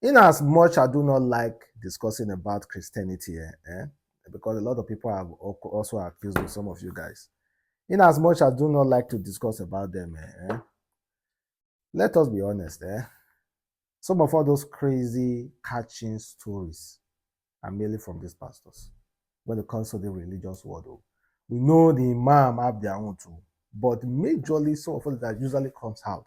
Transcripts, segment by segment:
In as much I do not like discussing about Christianity, because a lot of people have also accused me, some of you guys. In as much I do not like to discuss about them, let us be honest, some of all those crazy catching stories are mainly from these pastors when it comes to the religious world. Oh. We know the imam have their own too, but majorly some of it that usually comes out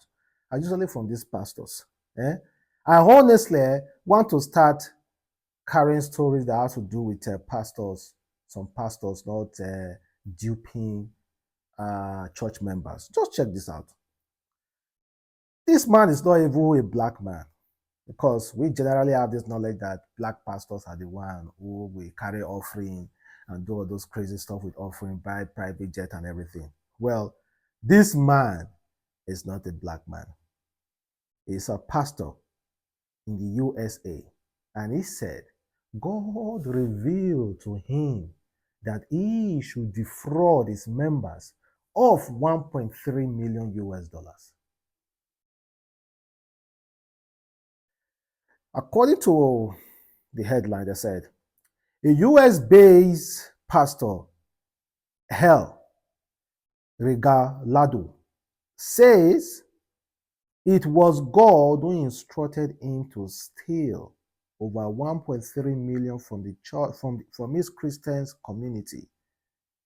are usually from these pastors. I honestly want to start carrying stories that have to do with pastors, some pastors not duping church members. Just check this out. This man is not even a black man, because we generally have this knowledge that black pastors are the one who will carry offering and do all those crazy stuff with offering, buy private jet and everything. Well, this man is not a black man. He's a pastor in the USA, and he said God revealed to him that he should defraud his members of 1.3 million US dollars. According to the headline, they said a US-based pastor, Hel Regalado, says it was God who instructed him to steal over 1.3 million from the church, from his Christian community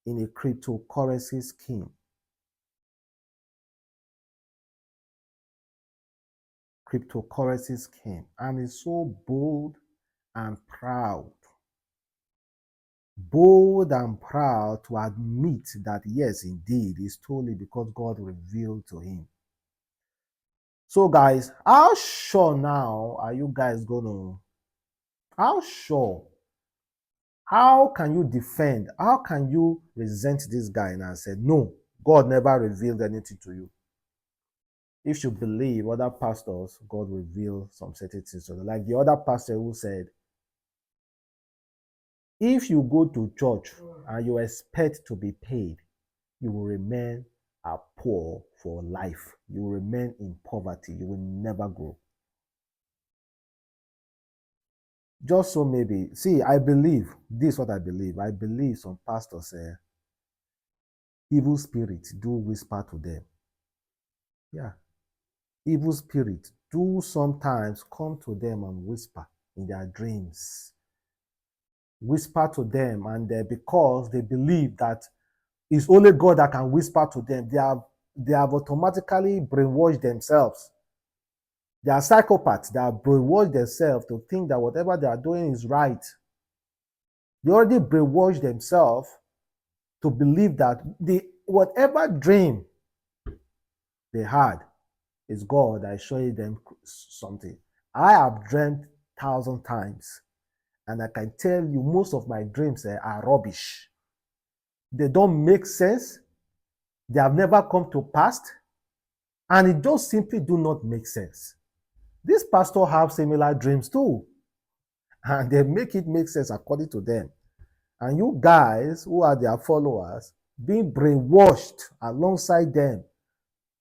in a cryptocurrency scheme. And he's so bold and proud to admit that yes, indeed, he stole it because God revealed to him. So guys, how sure now are you guys how sure, how can you defend, how can you resent this guy and say, no, God never revealed anything to you? If you believe other pastors, God revealed some certain things to them. Like the other pastor who said, if you go to church and you expect to be paid, you will remain poor for life. You will remain in poverty. You will never grow. Just so maybe, see, I believe, this is what I believe. I believe some pastors say, evil spirits do whisper to them. Yeah. Evil spirits do sometimes come to them and whisper in their dreams. Whisper to them, and because they believe that it's only God that can whisper to them, they have automatically brainwashed themselves. They are psychopaths. They have brainwashed themselves to think that whatever they are doing is right. They already brainwashed themselves to believe that whatever dream they had is God that is showing them something. I have dreamt 1,000 times, and I can tell you most of my dreams are rubbish. They don't make sense. They have never come to pass, and it just simply do not make sense. These pastors have similar dreams too, and they make it make sense according to them. And you guys who are their followers being brainwashed alongside them.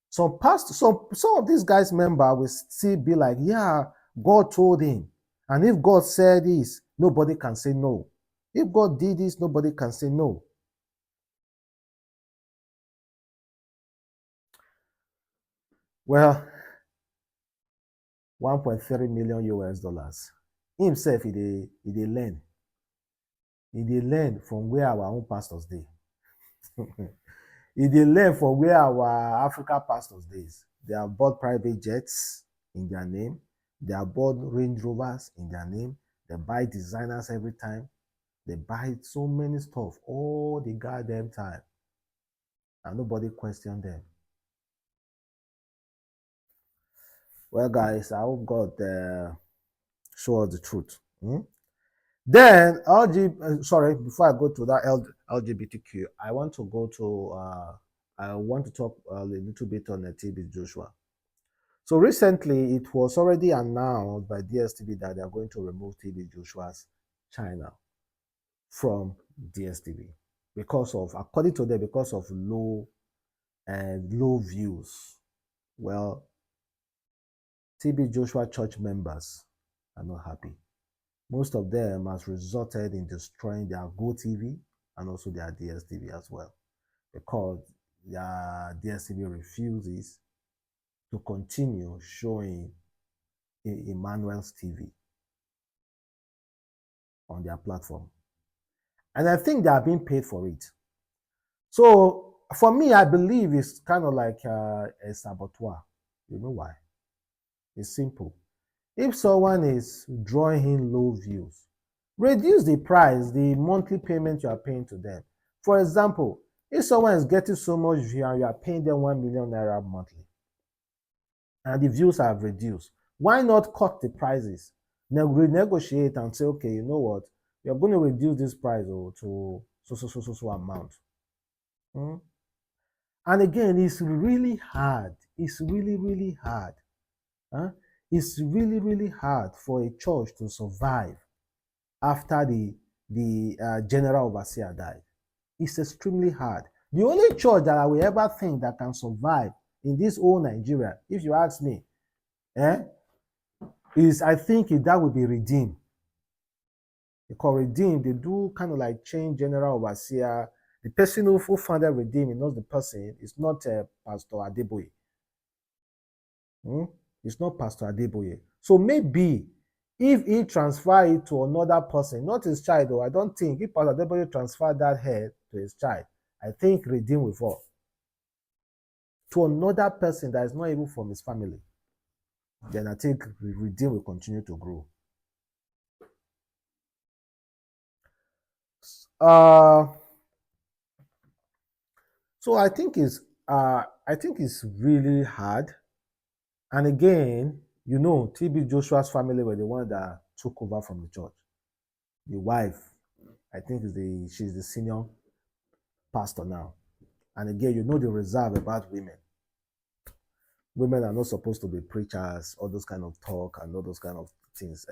Some of these guys' members will still be like, yeah, God told him. And if God said this, nobody can say no. If God did this, nobody can say no. Well, 1.3 million US dollars. Himself, he dey learn. He dey learn from where our own pastors dey. He dey learn from where our African pastors dey. They have bought private jets in their name. They have bought Range Rovers in their name. They buy designers every time. They buy so many stuff all the goddamn time. And nobody question them. Well, guys, I hope God show us the truth. Then, before I go to that LGBTQ, I want to go to, I want to talk a little bit on TB Joshua. So recently, it was already announced by DSTV that they are going to remove TB Joshua's channel from DSTV because of, according to them, because of low views. Well, TB Joshua church members are not happy. Most of them has resulted in destroying their GoTV and also their DSTV as well, because their DSTV refuses to continue showing Emmanuel's TV on their platform. And I think they are being paid for it. So for me, I believe it's kind of like a saboteur. You know why? It's simple. If someone is drawing in low views, reduce the price, the monthly payment you are paying to them. For example, if someone is getting so much view and you are paying them 1 million naira monthly, and the views have reduced, why not cut the prices? Now renegotiate and say, okay, you know what? You're going to reduce this price to so amount. And again, it's really hard. It's really hard. Huh? It's really hard for a church to survive after the general overseer died. It's extremely hard. The only church that I will ever think that can survive in this whole Nigeria, if you ask me, is I think that would be Redeem. Because Redeem, they do kind of like change general overseer. The person who founded Redeem, knows the person. It's not Pastor Adeboye. It's not Pastor Adeboye. So maybe if he transfer it to another person, not his child, though, I don't think if Pastor Adeboye transfer that head to his child, I think Redeem will fall. To another person that is not even from his family, then I think Redeem will continue to grow. So I think it's really hard. And again, you know, TB Joshua's family were the one that took over from the church. The wife, I think she's the senior pastor now. And again, you know the reserve about women. Women are not supposed to be preachers, all those kind of talk and all those kind of things.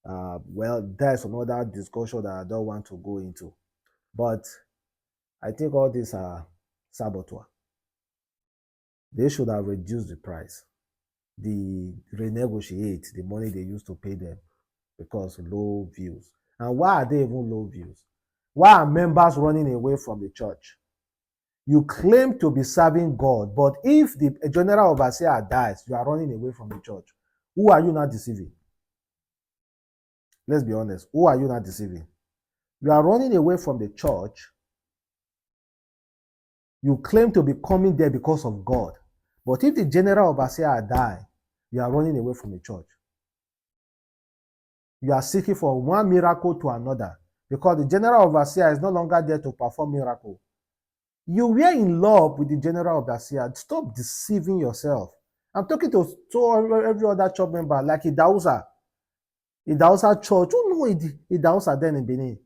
Well, there's another discussion that I don't want to go into. But I think all these are saboteur. They should have reduced the price. Renegotiate the money they used to pay them because low views. And why are they even low views? Why are members running away from the church? You claim to be serving God, but if the general overseer dies, you are running away from the church. Who are you not deceiving? Let's be honest. Who are you not deceiving? You are running away from the church. You claim to be coming there because of God. But if the general overseer dies, you are running away from the church. You are seeking for one miracle to another because the general overseer is no longer there to perform miracle. You were in love with the general overseer. Stop deceiving yourself. I'm talking to every other church member, like Idausa Church. Who know Idausa then in Benin?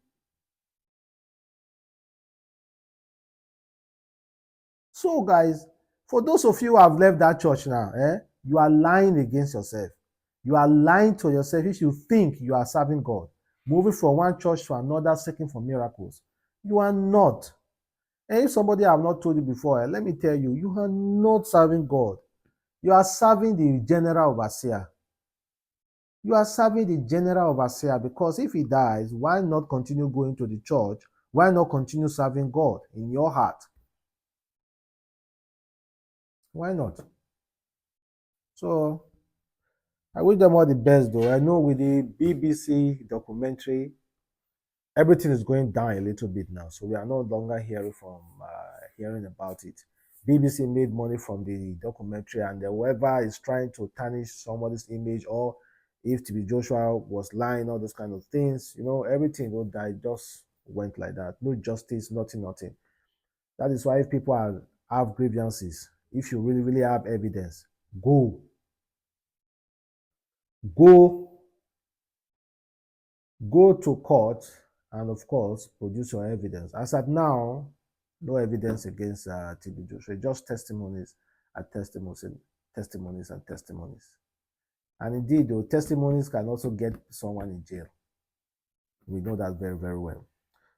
So, guys, for those of you who have left that church now, you are lying against yourself. You are lying to yourself if you think you are serving God, moving from one church to another, seeking for miracles. You are not. And if somebody have not told you before, let me tell you, you are not serving God. You are serving the general overseer. You are serving the general overseer because if he dies, why not continue going to the church? Why not continue serving God in your heart? Why not? So I wish them all the best, though. I know with the BBC documentary, everything is going down a little bit now, so we are no longer hearing about it. BBC made money from the documentary, and whoever is trying to tarnish somebody's image, or if TB Joshua was lying, all those kind of things, everything just went like that. No justice, nothing. That is why if people have grievances, if you really have evidence, go to court and, of course, produce your evidence. As at now, no evidence against TB Joshua, just testimonies and testimonies. And indeed, though, testimonies can also get someone in jail. We know that very, very well.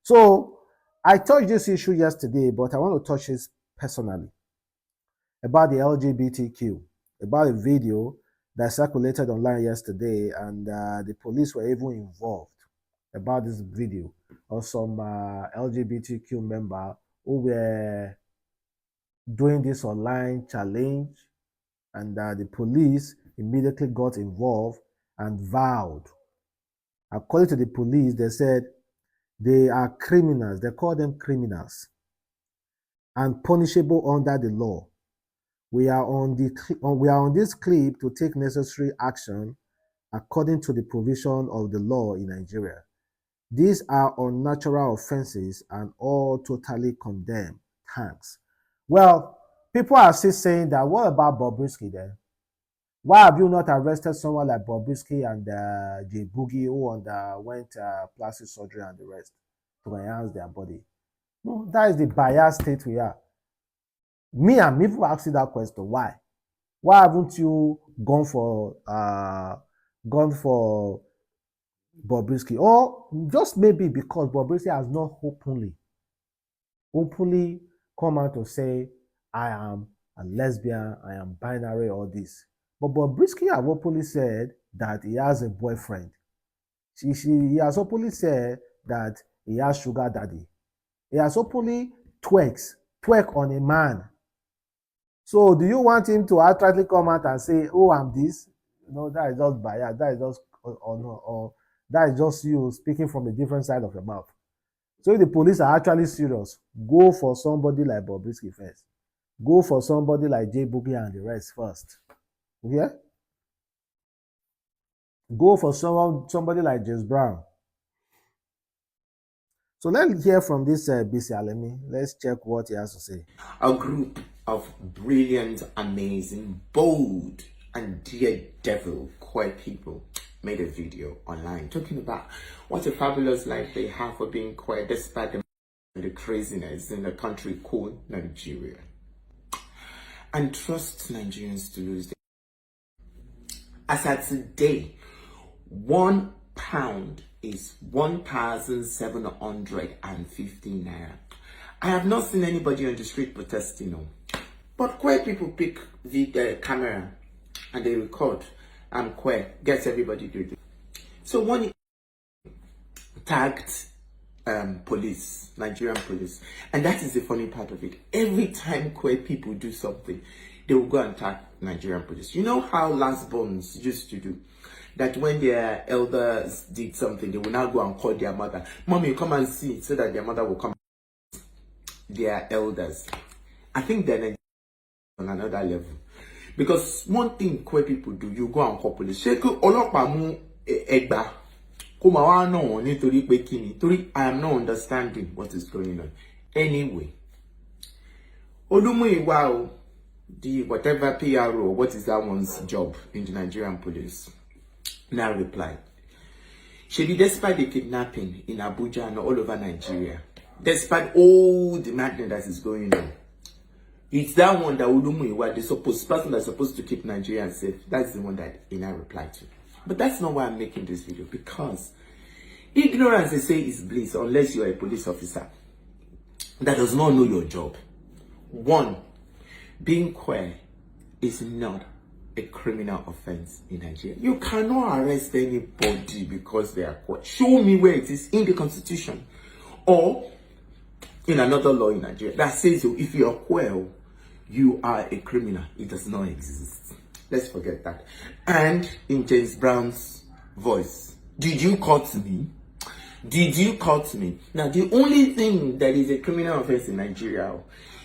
So I touched this issue yesterday, but I want to touch this personally about the LGBTQ, about a video that circulated online yesterday, and the police were even involved about this video of some LGBTQ member who were doing this online challenge, and the police immediately got involved and vowed. According to the police, they said they are criminals. They call them criminals and punishable under the law. We are on this clip to take necessary action according to the provision of the law in Nigeria. These are unnatural offenses and all totally condemned. Thanks. Well, people are still saying that, what about Bobrisky then? Why have you not arrested someone like Bobrisky and J Boogie, who underwent plastic surgery and the rest to enhance their body? No, that is the biased state we are. Me and people ask you that question. Why? Why haven't you gone for Bobrisky? Or just maybe because Bobrisky has not openly come out to say, I am a lesbian, I am binary, all this. But Bobrisky have openly said that he has a boyfriend. He has openly said that he has sugar daddy. He has openly twerk on a man. So do you want him to outrightly come out and say, oh, I'm this? No, that is just bias. That is just that is just you speaking from a different side of your mouth. So if the police are actually serious, go for somebody like Bobrisky first. Go for somebody like J Boogie and the rest first. Yeah? Go for somebody like James Brown. So let's hear from this BC Alemi. Let's check what he has to say. A group of brilliant, amazing, bold, and daredevil queer people made a video online talking about what a fabulous life they have for being queer despite the craziness in a country called Nigeria, and trust Nigerians to lose their. As at today, £1 is 1,750 naira. I have not seen anybody on the street protesting, no. But queer people pick the camera and they record. I'm queer. Gets everybody to do. So one tagged police, Nigerian police, and that is the funny part of it. Every time queer people do something, they will go and tag Nigerian police. You know how last bones used to do? That when their elders did something, they will now go and call their mother. Mommy, come and see, so that their mother will come. Their elders. I think they're on another level. Because one thing queer people do, you go and call police. I am not understanding what is going on. Anyway, wow, the whatever PRO, what is that one's job in the Nigerian police? Now replied, Shebi, despite the kidnapping in Abuja and all over Nigeria, despite all the madness that is going on, it's that one that Olumu, the person that's supposed to keep Nigerians safe, that's the one that he now replied to. But that's not why I'm making this video, because ignorance, they say, is bliss unless you're a police officer that does not know your job. One, being queer is not a criminal offense in Nigeria. You cannot arrest anybody because they are queer. Show me where it is in the constitution or in another law in Nigeria that says if you are queer, you are a criminal. It does not exist. Let's forget that. And in James Brown's voice, did you cut me? Did you cut me? Now, the only thing that is a criminal offense in Nigeria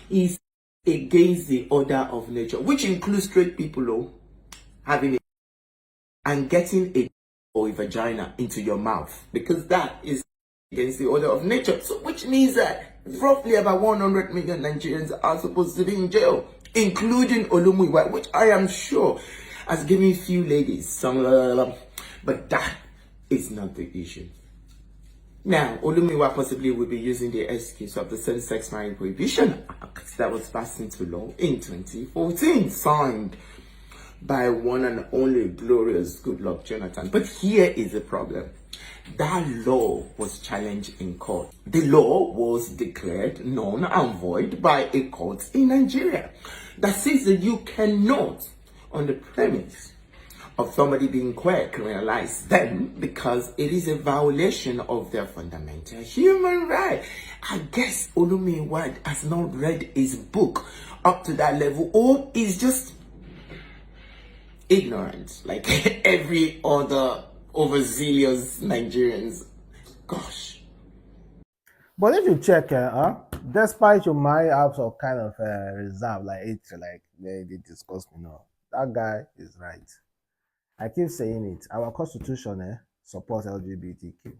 is against the order of nature, which includes straight people having and getting a or a vagina into your mouth, because that is against the order of nature. So which means that roughly about 100 million Nigerians are supposed to be in jail, including Olumuyiwa, which I am sure has given few ladies some, but that is not the issue. Now, Olumuyiwa possibly will be using the excuse of the Same-Sex Marriage Prohibition Act that was passed into law in 2014, signed by one and only glorious Goodluck Jonathan. But here is the problem. That law was challenged in court. The law was declared null and void by a court in Nigeria that says that you cannot, on the premise of somebody being queer criminalize them because it is a violation of their fundamental human right. I guess Olumiwa has not read his book up to that level, or is just ignorant like every other overzealous Nigerians. Gosh. But if you check, despite you might have some kind of reserve, like it, like they discussed, that guy is right. I keep saying it. Our constitution supports LGBTQ.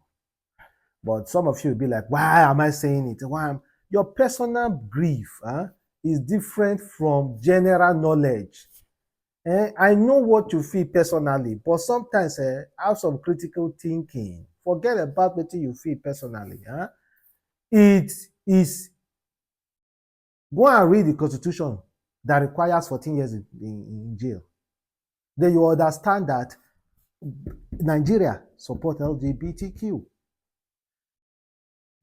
But some of you will be like, why am I saying it? Your personal grief is different from general knowledge. I know what you feel personally, but sometimes have some critical thinking. Forget about what you feel personally. It is, go and read the constitution that requires 14 years in jail. Then you understand that Nigeria support LGBTQ.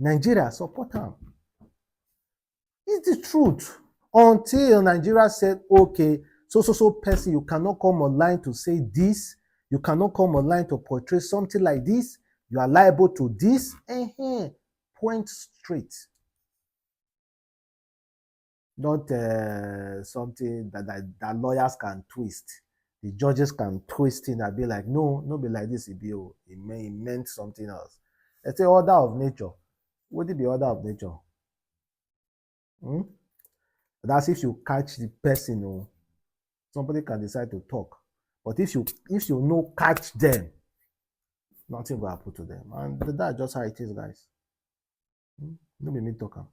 Nigeria support them. It's the truth. Until Nigeria said, okay, so person, you cannot come online to say this, you cannot come online to portray something like this, you are liable to this, point straight. Not something that lawyers can twist. The judges can twist it and be like, no be like this, it meant something else. It's an order of nature. Would it be order of nature? That's if you catch the person, somebody can decide to talk. But if you no catch them, nothing will happen to them. And that's just how it is, guys. No be me talking.